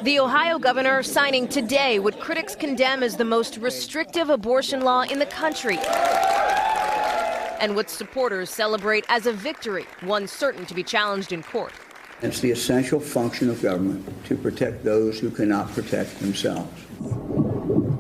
The Ohio governor signing today what critics condemn as the most restrictive abortion law in the country, and what supporters celebrate as a victory, one certain to be challenged in court. It's the essential function of government to protect those who cannot protect themselves.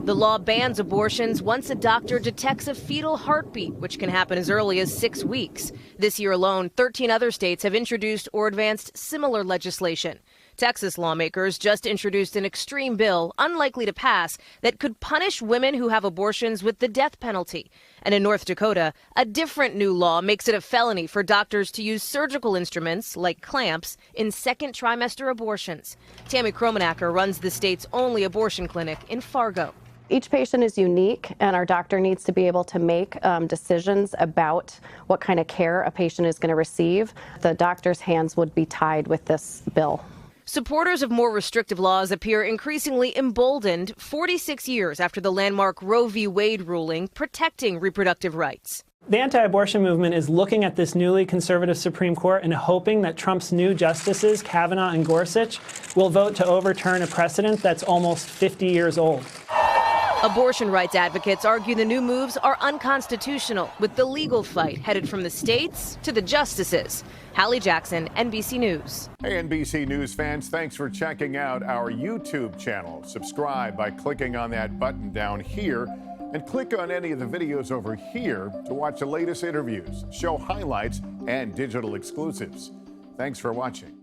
The law bans abortions once a doctor detects a fetal heartbeat, which can happen as early as 6 weeks. This year alone, 13 other states have introduced or advanced similar legislation. Texas lawmakers just introduced an extreme bill, unlikely to pass, that could punish women who have abortions with the death penalty. And in North Dakota, a different new law makes it a felony for doctors to use surgical instruments, like clamps, in second trimester abortions. Tammy Kromenacker runs the state's only abortion clinic in Fargo. Each patient is unique, and our doctor needs to be able to make decisions about what kind of care a patient is going to receive. The doctor's hands would be tied with this bill. Supporters of more restrictive laws appear increasingly emboldened 46 years after the landmark Roe v. Wade ruling protecting reproductive rights. The anti-abortion movement is looking at this newly conservative Supreme Court and hoping that Trump's new justices, Kavanaugh and Gorsuch, will vote to overturn a precedent that's almost 50 years old. Abortion rights advocates argue the new moves are unconstitutional, with the legal fight headed from the states to the justices. Hallie Jackson, NBC News. Hey, NBC News fans, thanks for checking out our YouTube channel. Subscribe by clicking on that button down here and click on any of the videos over here to watch the latest interviews, show highlights, and digital exclusives. Thanks for watching.